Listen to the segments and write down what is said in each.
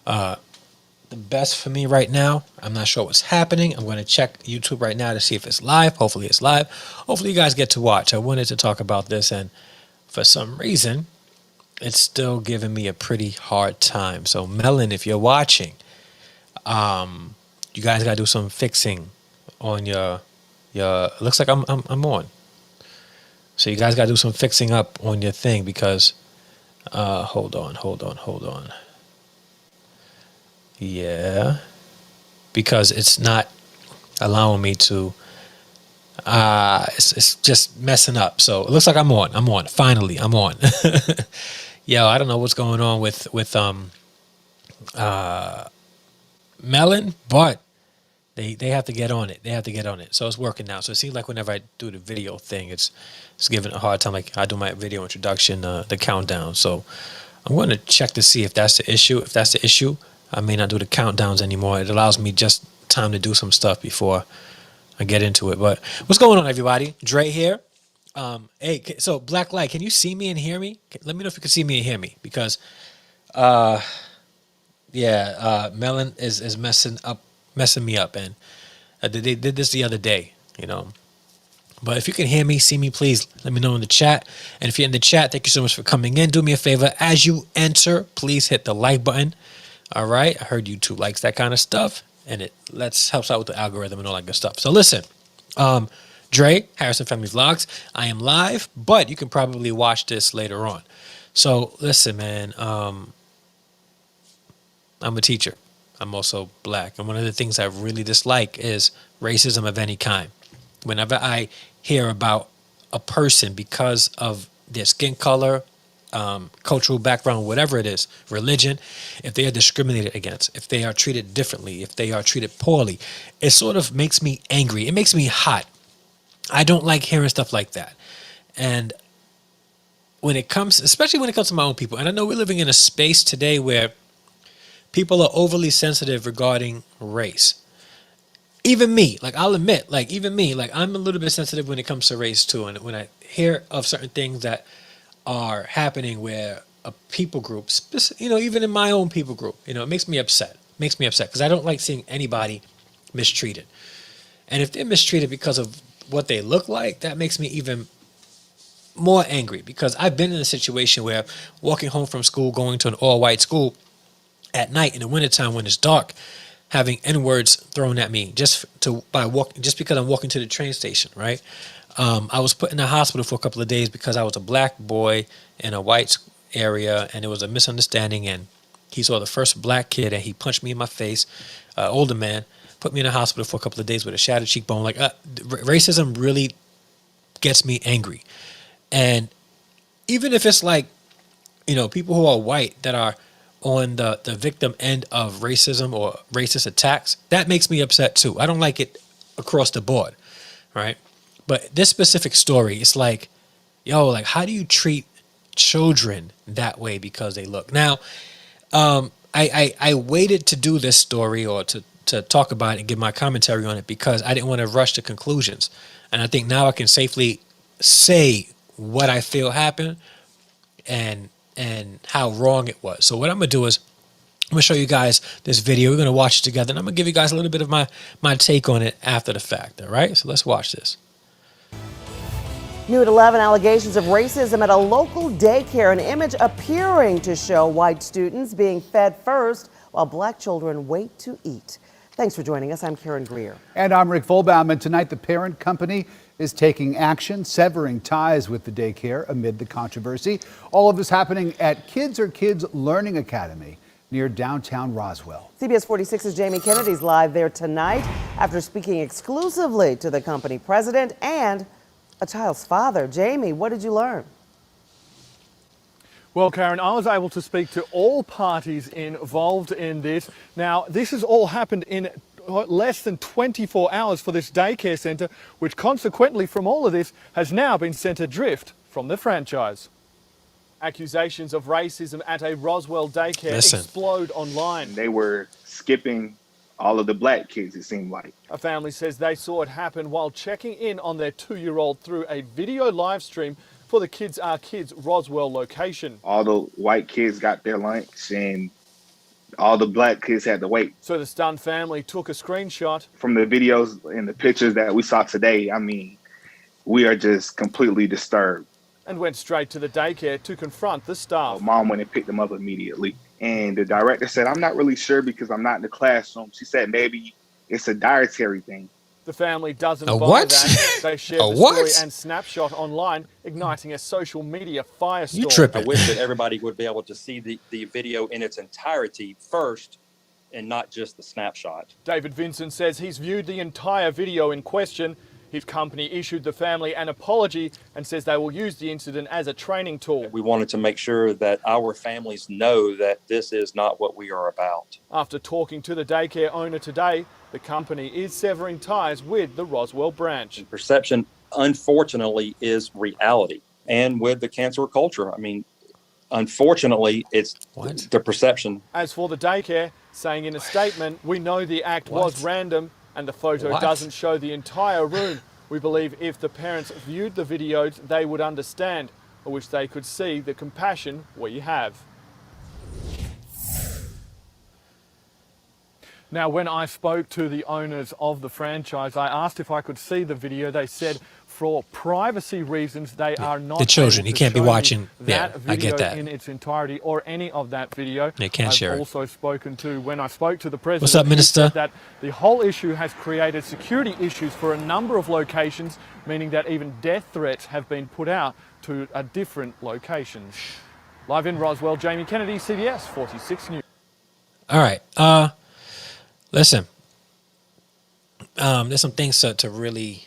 the best for me right now. I'm not sure what's happening. I'm going to check YouTube right now to see if it's live. Hopefully it's live. Hopefully you guys get to watch. I wanted to talk about this, and for some reason, it's still giving me a pretty hard time. So Melon, if you're watching, you guys gotta do some fixing on your. It looks like I'm on. So you guys gotta do some fixing up on your thing because hold on. Yeah, because it's not allowing me to. It's just messing up. So it looks like I'm on. I'm on. Finally, I'm on. Yo, I don't know what's going on with Melon, but they have to get on it. They have to get on it. So it's working now. So it seems like whenever I do the video thing, it's giving a hard time. Like I do my video introduction, the countdown. So I'm going to check to see if that's the issue. If that's the issue, I may not do the countdowns anymore. It allows me just time to do some stuff before I get into it. But what's going on, everybody? Dre here. Hey, so Blacklight, can you see me and hear me? Let me know if you can see me and hear me because Melon is messing me up, and they did this the other day, you know. But if you can hear me, see me, please let me know in the chat. And if you're in the chat, thank you so much for coming in. Do me a favor, as you enter, please hit the like button. All right, I heard YouTube likes that kind of stuff, and it helps out with the algorithm and all that good stuff. So listen, Dre, Harrison Family Vlogs, I am live, but you can probably watch this later on. So listen, man, I'm a teacher. I'm also black. And one of the things I really dislike is racism of any kind. Whenever I hear about a person because of their skin color, cultural background, whatever it is, religion, if they are discriminated against, if they are treated differently, if they are treated poorly, it sort of makes me angry. It makes me hot. I don't like hearing stuff like that. And especially when it comes to my own people, and I know we're living in a space today where people are overly sensitive regarding race. Even me, like I'll admit, like even me, like I'm a little bit sensitive when it comes to race too. And when I hear of certain things that are happening where a people group, even in my own people group, it makes me upset. It makes me upset because I don't like seeing anybody mistreated. And if they're mistreated because of what they look like, that makes me even more angry because I've been in a situation where walking home from school, going to an all-white school, at night in the wintertime when it's dark, having N-words thrown at me just because I'm walking to the train station, right? I was put in the hospital for a couple of days because I was a black boy in a white area, and it was a misunderstanding, and he saw the first black kid, and he punched me in my face, older man, put me in the hospital for a couple of days with a shattered cheekbone. Like, racism really gets me angry. And even if it's like, people who are white that are on the victim end of racism or racist attacks, that makes me upset too. I don't like it across the board, right? But this specific story, it's like, like how do you treat children that way because they look? Now, I waited to do this story or to talk about it and give my commentary on it because I didn't want to rush to conclusions. And I think now I can safely say what I feel happened and how wrong it was. So what I'm gonna do is I'm gonna show you guys this video. We're gonna watch it together, and I'm gonna give you guys a little bit of my take on it after the fact. All right, so let's watch this. New at 11, allegations of racism at a local daycare. An image appearing to show white students being fed first while black children wait to eat. Thanks for joining us. I'm Karen Greer. And I'm Rick Volbaum. And tonight, the parent company is taking action, severing ties with the daycare amid the controversy. All of this happening at Kids Are Kids Learning Academy near downtown Roswell. CBS 46's Jamie Kennedy's live there tonight after speaking exclusively to the company president and a child's father. Jamie, what did you learn? Well, Karen, I was able to speak to all parties involved in this. Now, this has all happened in less than 24 hours for this daycare centre, which consequently from all of this has now been sent adrift from the franchise. Accusations of racism at a Roswell daycare explode online. They were skipping all of the black kids, it seemed like. A family says they saw it happen while checking in on their 2-year-old through a video live stream for the Kids Are Kids Roswell location. All the white kids got their lunch and All the black kids had to wait. So the stunned family took a screenshot. From the videos and the pictures that we saw today, I mean, we are just completely disturbed. And went straight to the daycare to confront the staff. Mom went and picked them up immediately. And the director said, I'm not really sure because I'm not in the classroom. She said maybe it's a dietary thing. The family doesn't A buy what? that. They shared A the what? story and snapshot online, igniting a social media firestorm. You tripping. I wish that everybody would be able to see the video in its entirety first and not just the snapshot. David Vincent says he's viewed the entire video in question. His company issued the family an apology and says they will use the incident as a training tool. We wanted to make sure that our families know that this is not what we are about. After talking to the daycare owner today, the company is severing ties with the Roswell branch. Perception, unfortunately, is reality. And with the cancel culture, I mean, unfortunately, it's What? the perception. As for the daycare, saying in a statement, we know the act was random and the photo What? doesn't show the entire room. We believe if the parents viewed the videos, they would understand. I wish they could see the compassion we have. Now, when I spoke to the owners of the franchise, I asked if I could see the video. They said for privacy reasons, they are not The children, able you to can't be show me watching. that Yeah, video I get that. in its entirety or any of that video. They can't I've share it. also spoken to, when I spoke to the president, What's up, he Minister? said that the whole issue has created security issues for a number of locations, meaning that even death threats have been put out to different locations. Live in Roswell, Jamie Kennedy, CBS 46 News. All right. Listen. There's some things to really.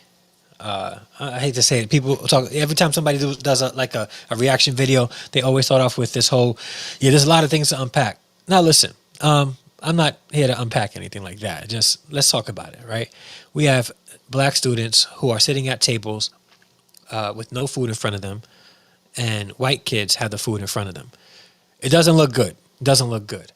I hate to say it. People talk every time somebody does a reaction video. They always start off with this whole, yeah. There's a lot of things to unpack. Now listen. I'm not here to unpack anything like that. Just let's talk about it, right? We have black students who are sitting at tables with no food in front of them, and white kids have the food in front of them. It doesn't look good. It doesn't look good.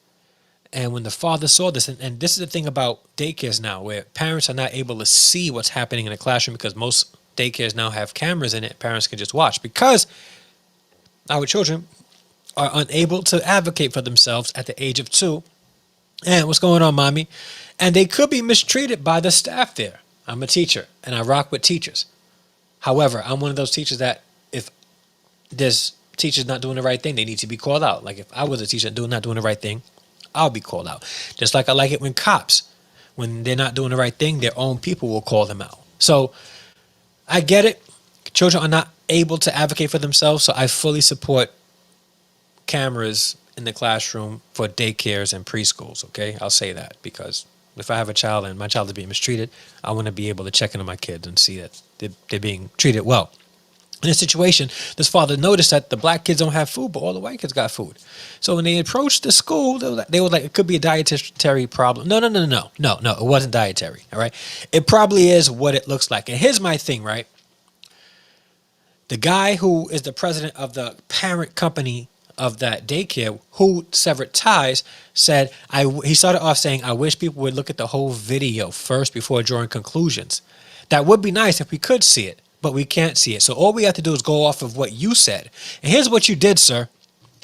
And when the father saw this, and this is the thing about daycares now, where parents are not able to see what's happening in the classroom because most daycares now have cameras in it. Parents can just watch because our children are unable to advocate for themselves at the age of 2. And what's going on, mommy? And they could be mistreated by the staff there. I'm a teacher, and I rock with teachers. However, I'm one of those teachers that if there's teachers not doing the right thing, they need to be called out. Like if I was a teacher not doing the right thing, I'll be called out. Just like I like it when cops, when they're not doing the right thing, their own people will call them out. So I get it. Children are not able to advocate for themselves, so I fully support cameras in the classroom for daycares and preschools, okay? I'll say that because if I have a child and my child is being mistreated, I want to be able to check into my kids and see that they're being treated well. In this situation, this father noticed that the black kids don't have food, but all the white kids got food. So when they approached the school, they were like, it could be a dietary problem. No, it wasn't dietary, all right? It probably is what it looks like. And here's my thing, right? The guy who is the president of the parent company of that daycare who severed ties said, he started off saying, I wish people would look at the whole video first before drawing conclusions. That would be nice if we could see it. But we can't see it. So all we have to do is go off of what you said. And here's what you did, sir.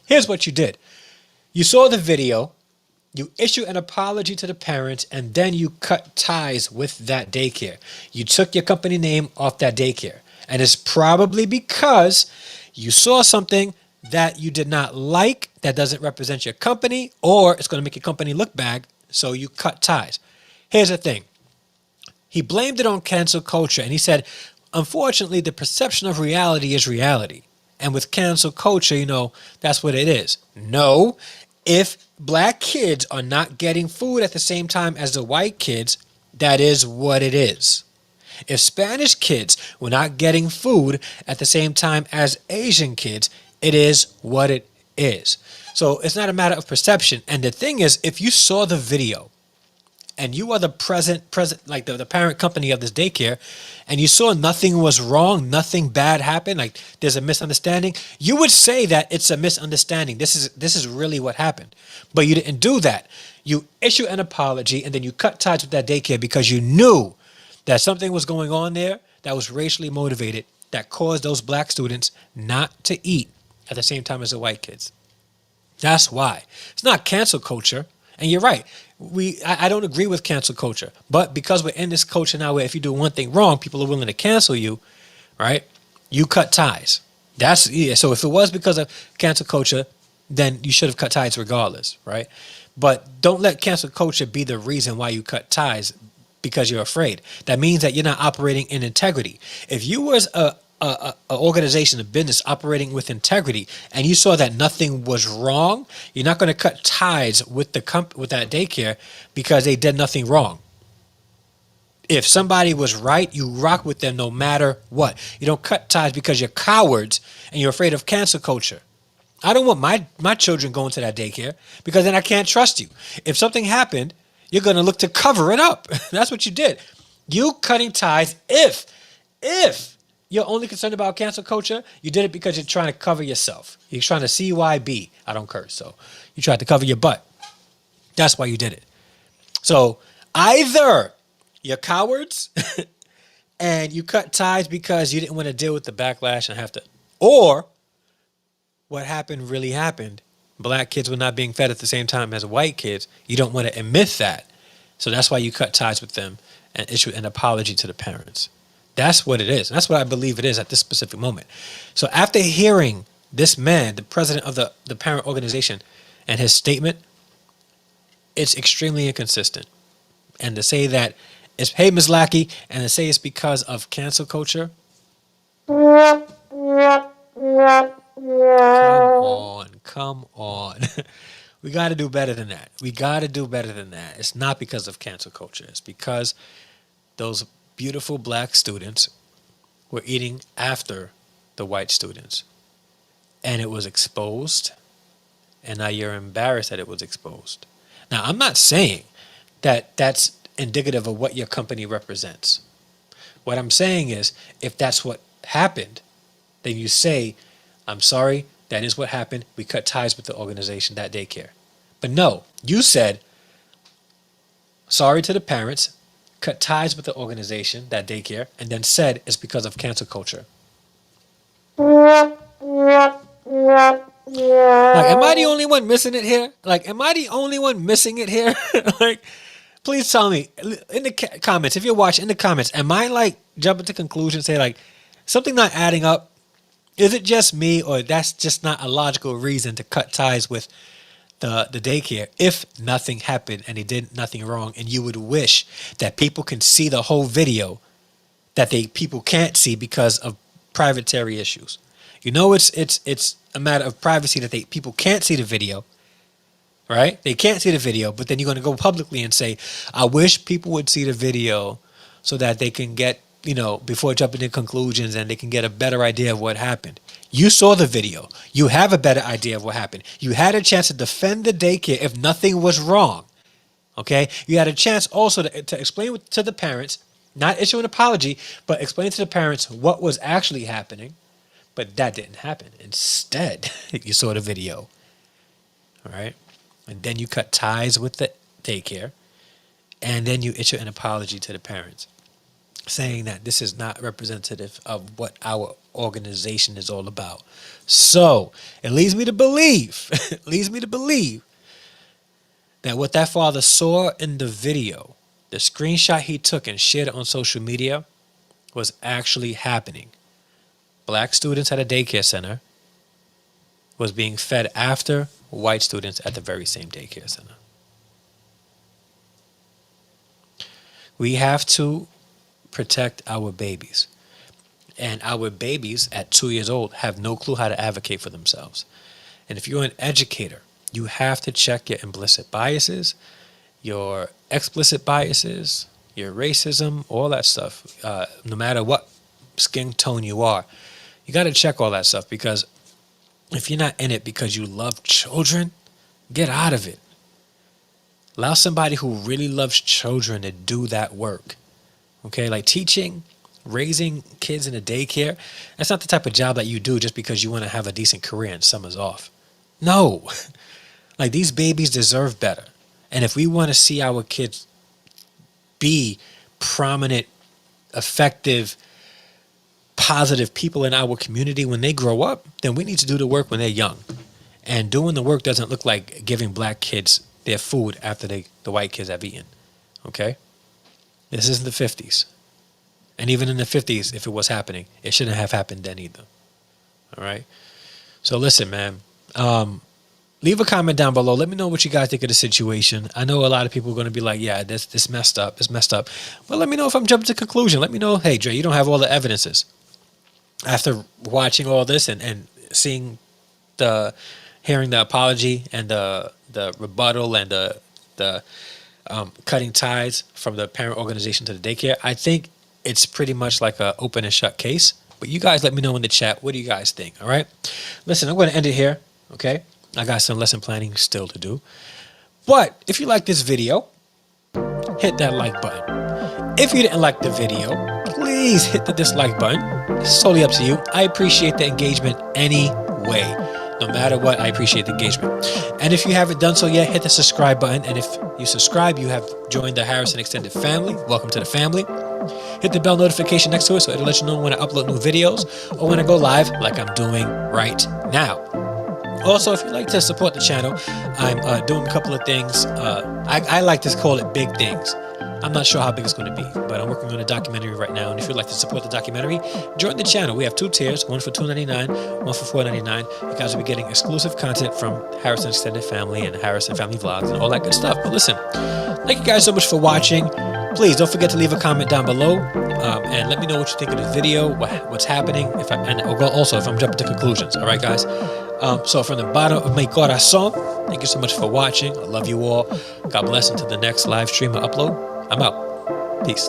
Here's what you did. You saw the video, you issue an apology to the parents, and then you cut ties with that daycare. You took your company name off that daycare. And it's probably because you saw something that you did not like, that doesn't represent your company, or it's going to make your company look bad, so you cut ties. Here's the thing. He blamed it on cancel culture, and he said, unfortunately, the perception of reality is reality. And with cancel culture, that's what it is. No, if black kids are not getting food at the same time as the white kids, that is what it is. If Spanish kids were not getting food at the same time as Asian kids, it is what it is. So it's not a matter of perception. And the thing is, if you saw the video, and you are the present, like the parent company of this daycare, and you saw nothing was wrong, nothing bad happened, like there's a misunderstanding, you would say that it's a misunderstanding. This is really what happened. But you didn't do that. You issue an apology, and then you cut ties with that daycare because you knew that something was going on there that was racially motivated, that caused those black students not to eat at the same time as the white kids. That's why. It's not cancel culture. And you're right. I don't agree with cancel culture, but because we're in this culture now where if you do one thing wrong, people are willing to cancel you, right? You cut ties. So if it was because of cancel culture, then you should have cut ties regardless, right? But don't let cancel culture be the reason why you cut ties because you're afraid. That means that you're not operating in integrity. If you was a organization, a business operating with integrity, and you saw that nothing was wrong, you're not going to cut ties with with that daycare because they did nothing wrong. If somebody was right, you rock with them no matter what. You don't cut ties because you're cowards and you're afraid of cancel culture. I don't want my children going to that daycare because then I can't trust you. If something happened, you're going to look to cover it up. That's what you did. You cutting ties if you're only concerned about cancel culture, you did it because you're trying to cover yourself. You're trying to CYB. I don't curse, so you tried to cover your butt. That's why you did it. So either you're cowards and you cut ties because you didn't want to deal with the backlash and have to, or what happened really happened. Black kids were not being fed at the same time as white kids. You don't want to admit that. So that's why you cut ties with them and issue an apology to the parents. That's what it is. And that's what I believe it is at this specific moment. So after hearing this man, the president of the parent organization, and his statement, it's extremely inconsistent. And to say that it's, hey, Ms. Lackey, and to say it's because of cancel culture, come on. We got to do better than that. It's not because of cancel culture. It's because those beautiful black students were eating after the white students. And it was exposed. And now you're embarrassed that it was exposed. Now, I'm not saying that that's indicative of what your company represents. What I'm saying is, if that's what happened, then you say, I'm sorry, that is what happened. We cut ties with the organization, that daycare. But no, you said, sorry to the parents, cut ties with the organization, that daycare, and then said it's because of cancel culture. Like, am I the only one missing it here? Like, please tell me in the comments, if you're watching, in the comments, am I like jumping to conclusions, say like something not adding up? Is it just me, or that's just not a logical reason to cut ties with the daycare if nothing happened and he did nothing wrong, and you would wish that people can see the whole video that people can't see because of privacy issues? You know, it's a matter of privacy that people can't see the video, right? They can't see the video, but then you're going to go publicly and say, I wish people would see the video so that they can get, before jumping to conclusions, and they can get a better idea of what happened. You saw the video. You have a better idea of what happened. You had a chance to defend the daycare if nothing was wrong. Okay? You had a chance also to explain to the parents, not issue an apology, but explain to the parents what was actually happening. But that didn't happen. Instead, you saw the video. All right? And then you cut ties with the daycare. And then you issue an apology to the parents, saying that this is not representative of what our organization is all about. So it leads me to believe, that what that father saw in the video, the screenshot he took and shared it on social media, was actually happening. Black students at a daycare center was being fed after white students at the very same daycare center. We have to protect our babies. And our babies at 2 years old have no clue how to advocate for themselves. And if you're an educator, you have to check your implicit biases, your explicit biases, your racism, all that stuff. No matter what skin tone you are, you got to check all that stuff, because if you're not in it because you love children, get out of it. Allow somebody who really loves children to do that work. Okay, like teaching, raising kids in a daycare, that's not the type of job that you do just because you want to have a decent career and summer's off. No. Like, these babies deserve better. And if we want to see our kids be prominent, effective, positive people in our community when they grow up, then we need to do the work when they're young. And doing the work doesn't look like giving black kids their food after the white kids have eaten. Okay? This isn't the 50s. And even in the 50s, if it was happening, it shouldn't have happened then either. All right? So listen, man. Leave a comment down below. Let me know what you guys think of the situation. I know a lot of people are going to be like, yeah, this messed up. This messed up. But let me know if I'm jumping to conclusion. Let me know, hey, Dre, you don't have all the evidences. After watching all this and seeing hearing the apology and the rebuttal and the cutting ties from the parent organization to the daycare, I think it's pretty much like an open and shut case. But you guys let me know in the chat. What do you guys think? All right. Listen, I'm going to end it here. Okay. I got some lesson planning still to do. But if you like this video, hit that like button. If you didn't like the video, please hit the dislike button. It's totally up to you. I appreciate the engagement anyway. No matter what, I appreciate the engagement. And if you haven't done so yet, hit the subscribe button. And if you subscribe, you have joined the Harrison Extended family. Welcome to the family. Hit the bell notification next to it so it'll let you know when I upload new videos or when I go live like I'm doing right now. Also, if you'd like to support the channel, I'm doing a couple of things. I like to call it big things. I'm not sure how big it's going to be, but I'm working on a documentary right now. And if you'd like to support the documentary, join the channel. We have 2 tiers, one for $2.99, one for $4.99. You guys will be getting exclusive content from Harrison Extended Family and Harrison Family Vlogs and all that good stuff. But listen, thank you guys so much for watching. Please don't forget to leave a comment down below and let me know what you think of the video, what's happening, and also if I'm jumping to conclusions. All right, guys? So from the bottom of my corazón, thank you so much for watching. I love you all. God bless until the next live stream or upload. I'm out. Peace.